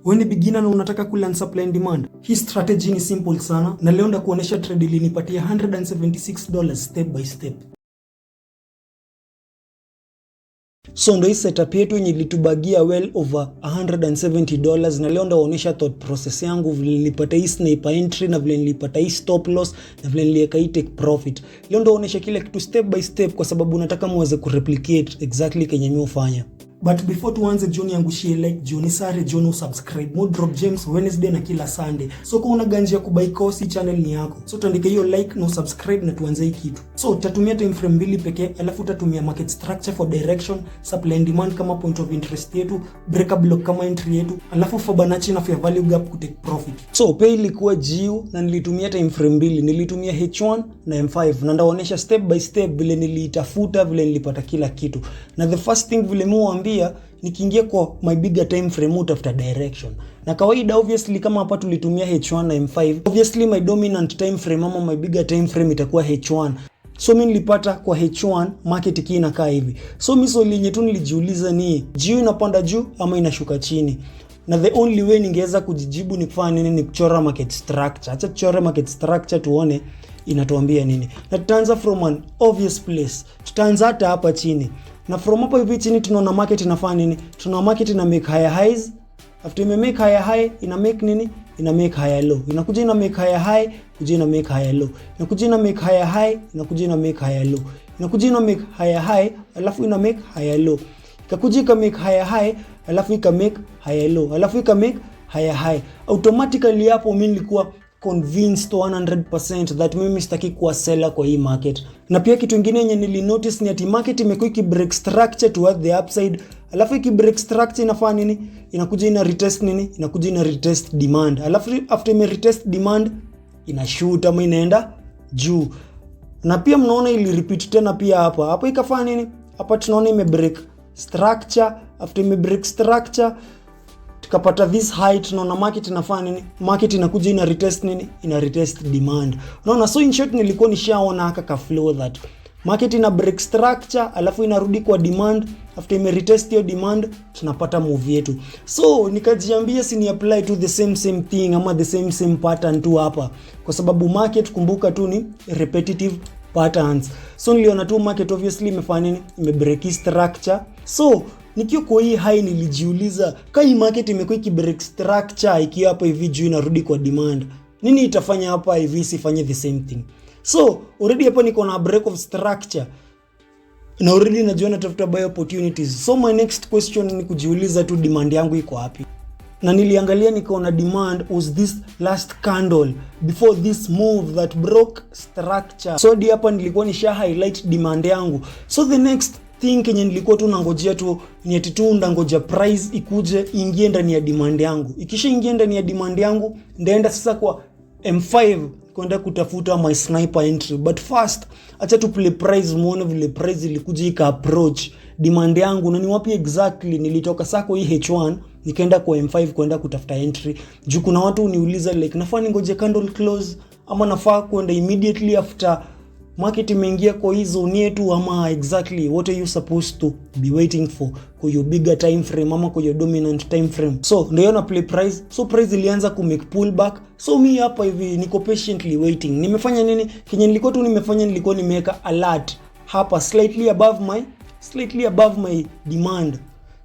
Wewe ni beginner na unataka kulearn supply and demand? Hii strategy ni simple sana na leo ndakuonesha trade ilinipatia $176 step by step. So ndo hii setup yetu yenye ilitubagia well over $170 na leo ndaonyesha thought process yangu vile nilipata hii sniper entry na vile nilipata hii stop loss na vile niliweka hii take profit. Leo ndaonyesha kile kitu step by step kwa sababu nataka muweze kureplicate exactly kenye mimi hufanya. But before tuanze John yangushie like John sare John usubscribe mo drop James Wednesday na kila Sunday. So kwa una ganji ya kubuy course channel ni yako. So tuandike hiyo like na subscribe na tuanze hii kitu. So utatumia time frame mbili pekee alafu utatumia market structure for direction, supply and demand kama point of interest yetu, breaker block kama entry yetu, alafu Fibonacci na fair value gap ku take profit. So pay ilikuwa GU na nilitumia time frame mbili. Nilitumia H1 na M5 na ndaonyesha step by step vile nilitafuta vile nilipata kila kitu. Na the first thing vile muambia nikiingia kwa my bigger time frame utafuta direction. Na kawaida obviously kama hapa tulitumia H1 na M5, obviously my dominant time frame ama my bigger time frame itakuwa H1. So mimi nilipata kwa H1 market kii inakaa hivi. So mimi swali yenyewe tu nilijiuliza ni juu inapanda juu ama inashuka chini. Na the only way ningeweza kujijibu ni kufanya nini, ni kuchora market structure. Acha tuchore market structure tuone inatuambia nini. Na tutaanza from an obvious place. Tutaanza hata hapa chini. Na from hapa hivi chini tunaona market inafanya nini? Tunaona market ina make higher highs. After ime make higher high, ina make nini? Ina make higher low. Inakuja ina make higher high, kuja ina make higher low. Inakuja ina make higher high, inakuja ina make higher low. Inakuja ina make higher high, alafu ina make higher low. Ikakuja ika make higher high, alafu ika make higher low. Alafu ika make higher high. Automatically hapo mimi nilikuwa convinced 100% that mimi sitaki kuwa seller kwa hii market. Na pia kitu kingine yenye nilinotice ni ati market imekuwa ikibreak structure toward the upside. Alafu ikibreak structure inafanya nini? Inakuja ina retest nini? Inakuja ina retest demand. Alafu after ime retest demand ina shoot ama inaenda juu. Na pia mnaona ili repeat tena pia hapa. Hapa ikafanya nini? Hapa tunaona ime break structure. After ime break structure tukapata this high, tunaona market inafanya nini? Market inakuja ina retest nini? Ina retest demand. Unaona, so in short nilikuwa nishaona haka ka flow that market ina break structure alafu inarudi kwa demand, after ime retest hiyo demand tunapata move yetu. So nikajiambia si ni apply to the same thing ama the same pattern tu hapa, kwa sababu market kumbuka tu ni repetitive patterns. So niliona tu market obviously imefanya nini? Ime break structure. So nikiwa kwa hii high nilijiuliza kama hii market imekuwa ikibreak structure ikiwa hapa hivi juu inarudi kwa demand, nini itafanya hapa hivi sifanye the same thing? So already hapa niko na break of structure na already najua natafuta buy opportunities. So my next question ni kujiuliza tu demand yangu iko wapi? Na niliangalia nikaona demand was this last candle before this move that broke structure. So hadi hapa nilikuwa nisha highlight demand yangu. So the next thing kenye nilikuwa tu nangojea tu ni ati tu ndangoja price ikuje ingie ndani ya demand yangu. Ikisha ingia ndani ya demand yangu ndaenda sasa kwa M5 kwenda kutafuta my sniper entry. But first acha tu play price muone vile price ilikuja ika approach demand yangu na ni wapi exactly. Nilitoka sako hii H1 nikaenda kwa M5 kwenda kutafuta entry. Juu kuna watu uniuliza like nafaa ningoje candle close ama nafaa kwenda immediately after market imeingia kwa hii zone yetu ama exactly what are you supposed to be waiting for kwa your bigger time frame ama kwa your dominant time frame. So ndio na play price. So price ilianza ku make pullback. So mimi hapa hivi niko patiently waiting. Nimefanya nini? Kenye nilikuwa tu nimefanya nilikuwa nimeweka alert hapa slightly above my demand.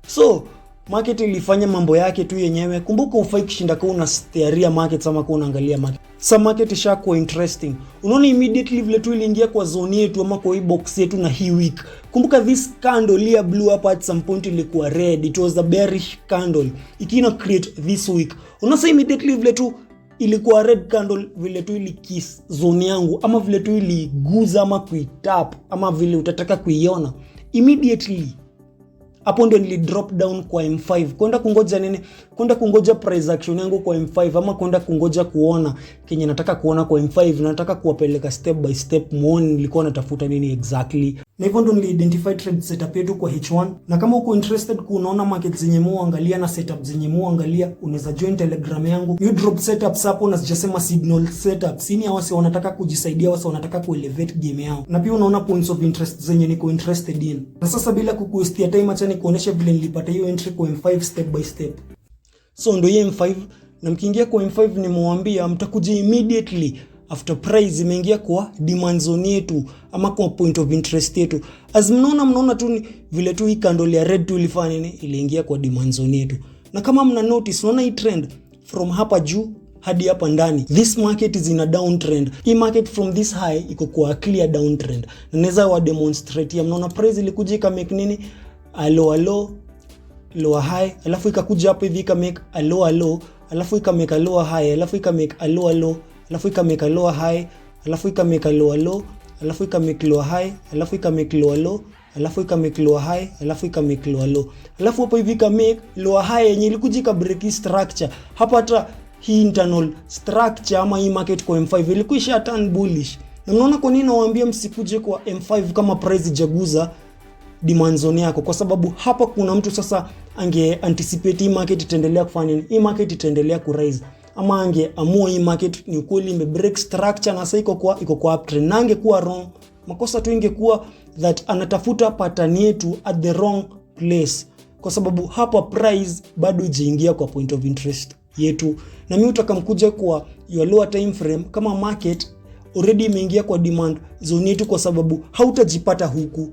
So market ilifanya mambo yake tu yenyewe. Kumbuka ufai kushinda kwa una staria market ama kwa unaangalia market. Sa market ishakuwa interesting. Unaona immediately vile tu iliingia kwa zone yetu ama kwa hii box yetu na hii week. Kumbuka this candle here blue up at some point ilikuwa red. It was a bearish candle. Ikina create this week. Unaona immediately vile tu ilikuwa red candle vile tu ilikiss zone yangu ama vile tu iliguza ama kuitap ama vile utataka kuiona. Immediately hapo ndio nili drop down kwa M5 kwenda kungoja nini? Kwenda kungoja price action yangu kwa M5 ama kwenda kungoja kuona kenye nataka kuona kwa M5. Nataka kuwapeleka step by step muone nilikuwa natafuta nini exactly. Na hivyo ndio nili identify trade setup yetu kwa H1. Na kama uko interested kuona market zenye muangalia na setup zenye muangalia, unaweza join Telegram yangu. You drop setups hapo na sijasema signal setups. Ni hawasi wanataka kujisaidia, wasa wanataka kuelevate game yao. Na pia unaona points of interest zenye niko interested in. Na sasa bila kukuwestia time acha nikuoneshe vile nilipata hiyo entry kwa M5 step by step. So ndio M5, na mkiingia kwa M5 nimewambia mtakuja immediately after price imeingia kwa demand zone yetu ama kwa point of interest yetu. As mnaona tu vile tu hii candle ya red tu ilifanya nini, iliingia kwa demand zone yetu. Na kama mna notice, unaona hii trend from hapa juu hadi hapa ndani, this market is in a downtrend. Hii market from this high iko kwa clear downtrend. Na naweza wa demonstrate, mnaona price ilikuja ika make nini, a lower high, alafu ikakuja hapa hivi ika make a lower, alafu ika make a lower high, alafu ika make a lower low, alafu ika make a lower high, alafu ika make a lower low, alafu ika make lower high, alafu ika make lower low, alafu ika make lower high, alafu ika make lower low, alafu hapo hivi ika make lower high yenye ilikuja ika break structure. Hapa hata hii internal structure ama hii market kwa M5 ilikuisha turn bullish. Na mnaona kwa nini nawaambia msikuje kwa M5 kama price jaguza demand zone yako, kwa sababu hapa kuna mtu sasa ange anticipate hii market itaendelea kufanya nini, hii market itaendelea ku rise, ama ange amua hii market ni kweli ime break structure na sasa iko kwa uptrend, na angekuwa wrong. Makosa tu ingekuwa that anatafuta pattern yetu at the wrong place, kwa sababu hapa price bado ijaingia kwa point of interest yetu. Na mimi utakamkuja kwa your lower time frame kama market already imeingia kwa demand zone yetu, kwa sababu hautajipata huku.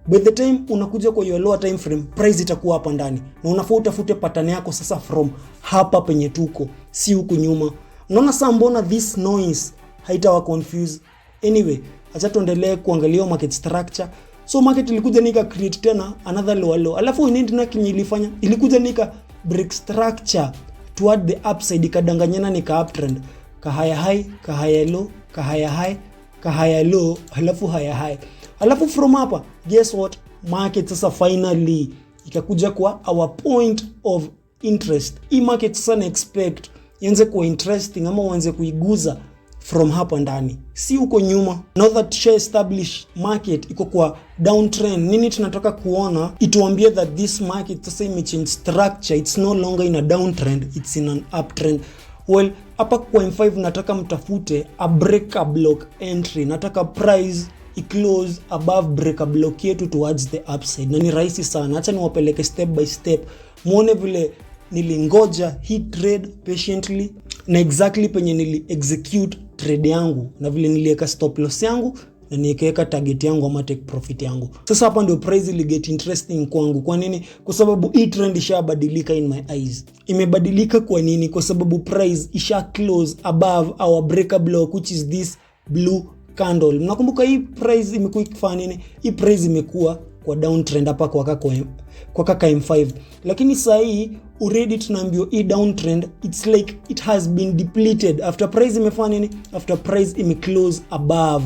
By the time unakuja kwa your lower time frame, price itakuwa hapa ndani, na unafaa utafute pattern yako sasa from hapa penye tuko, si huku nyuma. Unaona sasa mbona this noise haitawa confuse? Anyway, acha tuendelee kuangalia market structure. So market ilikuja nika create tena another low, alafu inaenda na kinyi ilifanya, ilikuja nika break structure toward the upside, ikadanganyana nika uptrend, kahaya high, kahaya low, kahaya high, kahaya low, alafu higher high. Alafu from hapa, guess what? Market sasa finally ikakuja kwa our point of interest. Hii market sasa na expect ianze kuwa interesting ama uanze kuiguza from hapa ndani, si huko nyuma. Now that share established market iko kwa downtrend, nini tunataka kuona? Ituambie that this market sasa imechange structure, it's no longer in a downtrend, it's in an uptrend. Well, hapa kwa M5 nataka mtafute a breaker block entry. Nataka price i-close above breaker block yetu towards the upside. Na ni rahisi sana. Acha niwapeleke step by step, muone vile nilingoja hii trade patiently na exactly penye nili execute trade yangu, na vile niliweka stop loss yangu na niweka target yangu ama take profit yangu. Sasa hapa ndio price ili get interesting kwangu. Kwa nini? Kwa sababu hii trend ishabadilika in my eyes. Imebadilika kwa nini? Kwa sababu price isha close above our breaker block, which is this blue candle. Mnakumbuka hii price imekuwa ikifanya nini? Hii price imekuwa kwa downtrend hapa kwa kaka M5. Lakini sasa hii already tunaambiwa hii downtrend, it's like it has been depleted after price imefanya nini? After price ime close above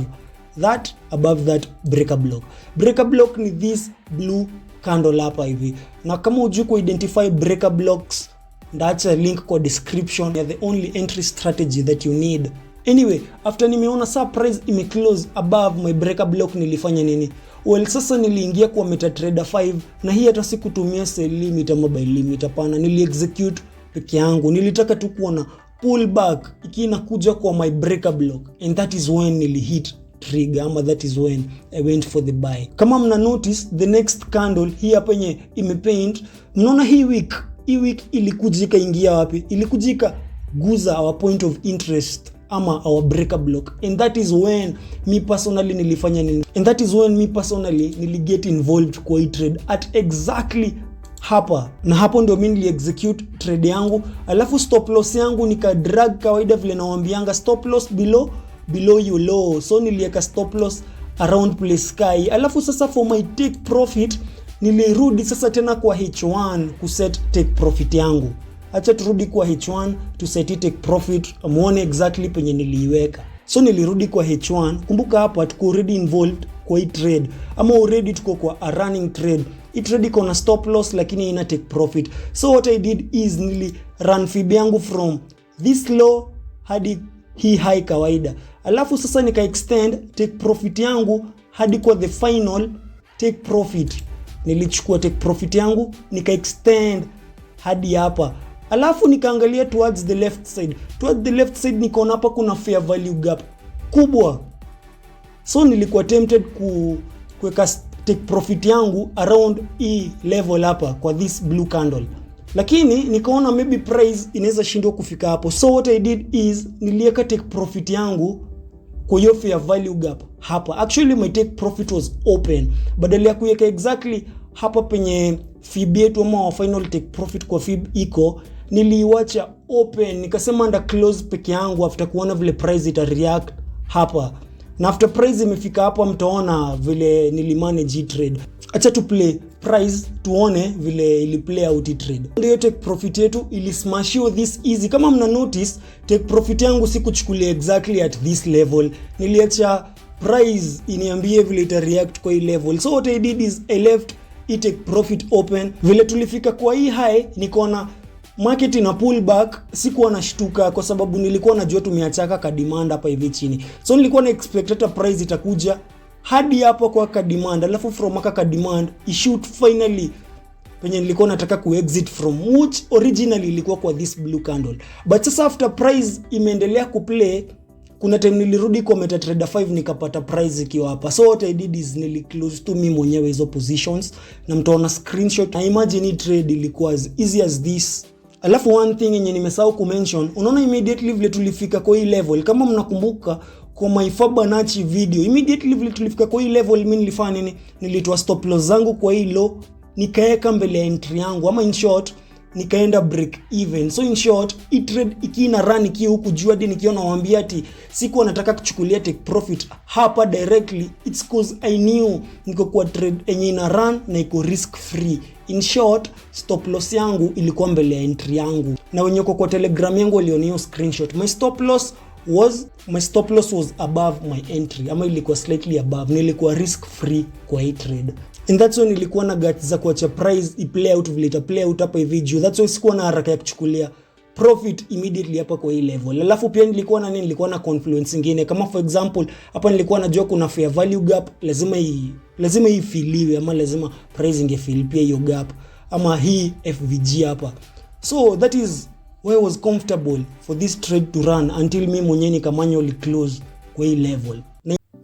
that breaker block. Breaker block ni this blue candle hapa hivi. Na kama hujui ku identify breaker blocks, ndaacha link kwa description. The only entry strategy that you need. Anyway, after nimeona saa price ime close above my breaker block, nilifanya nini? Well, sasa niliingia kwa MetaTrader 5, na hii hata sikutumia sell limit ama buy limit, hapana. Nili execute peke yangu. Nilitaka tu kuona pullback ikinakuja kwa my breaker block, and that is when nili hit trigger, ama that is when I went for the buy. Kama mna notice the next candle hii hapa yenye imepaint, mnaona hii week ilikuja ikaingia wapi? Ilikuja guza our point of interest ama our breaker block, and that is when me personally nilifanya nini? And that is when me personally niliget involved kwa hii trade at exactly hapa, na hapo ndio mimi nili execute trade yangu. Alafu stop loss yangu nika drag kawaida vile nawaambianga, stop loss below your low. So niliweka stop loss around place sky. Alafu sasa for my take profit nilirudi sasa tena kwa H1 kuset take profit yangu. Acha turudi kwa H1 to set take profit, muone exactly penye niliiweka. So nilirudi kwa H1. Kumbuka hapa tuko already involved kwa hii trade, ama already tuko kwa a running trade. Hii trade iko na stop loss lakini ina take profit. So what I did is nili run fib yangu from this low hadi hii high kawaida. Alafu sasa nika extend take profit yangu hadi kwa the final take profit. Nilichukua take profit yangu nika extend hadi hapa. Alafu nikaangalia towards the left side. Towards the left side nikaona hapa kuna fair value gap kubwa. So nilikuwa tempted kuweka take profit yangu around hii level hapa kwa this blue candle. lakini nikaona maybe price inaweza shindwa kufika hapo. So what I did is niliweka take profit yangu kwa hiyo fair value gap hapa. Actually my take profit was open, badala ya kuweka exactly hapa penye fib yetu ama final take profit kwa fib iko, niliiacha open, nikasema under close peke yangu after kuona vile price ita react hapa. Na after price imefika hapa, mtaona vile nilimanage trade. Acha tu play price tuone vile ili play out trade. Ndio take profit yetu ili smash this easy. Kama mna notice, take profit yangu sikuchukulia exactly at this level. Niliacha price iniambie vile ita react kwa hii level. So what I did is I left it take profit open. Vile tulifika kwa hii high, nikaona market ina pull back, sikuwa nashtuka kwa sababu nilikuwa najua tumeachaka ka demand hapa hivi chini. So nilikuwa na expect hata price itakuja hadi hapo kwa ka demand, alafu from ka demand ishoot finally penye nilikuwa nataka ku exit from, which originally ilikuwa kwa this blue candle. But sasa after price imeendelea kuplay, kuna time nilirudi kwa MetaTrader 5 nikapata price ikiwa hapa. So what I did is close to mimi mwenyewe hizo positions, na mtaona screenshot. I imagine hii trade ilikuwa as easy as this. Alafu one thing yenye nimesahau kumention, unaona immediately vile tulifika kwa hii level, kama mnakumbuka kwa my Fibonacci video, immediately vile tulifika kwa hii level, mimi nilifanya nini? Nilitoa stop loss zangu kwa hii low, nikaeka mbele ya entry yangu, ama in short nikaenda break even. So in short, hii trade ikina run iki huku juu hadi nikiona nawaambia ati sikuwa nataka kuchukulia take profit hapa directly, it's cause I knew niko kwa trade yenye ina run na iko risk free. In short, stop loss yangu ilikuwa mbele ya entry yangu, na wenye kwa Telegram yangu waliona screenshot. My stop loss was above my entry, ama ilikuwa slightly above. Nilikuwa risk free kwa hii trade. And that's why nilikuwa na guts za kuacha price i-play out vile ita play out hapa hivi juu. That's why sikuwa na haraka ya kuchukulia profit immediately hapa kwa hii level. Alafu pia nilikuwa na confluence nyingine, kama for example hapa nilikuwa najua kuna fair value gap, lazima ifiliwe, ama lazima price ingefill pia hiyo gap, ama hii FVG hapa. So that is why I was comfortable for this trade to run until mimi mwenyewe nikamanyoli close kwa hii level.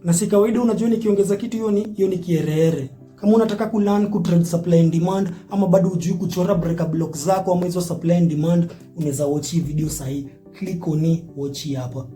Na si kawaida, unajua nikiongeza kitu hiyo ni kierere. Kama unataka kulearn ku trade supply and demand, ama bado hujui kuchora breaker block zako ama hizo supply and demand, unaweza watch hii video sahi. Click on watch hapa.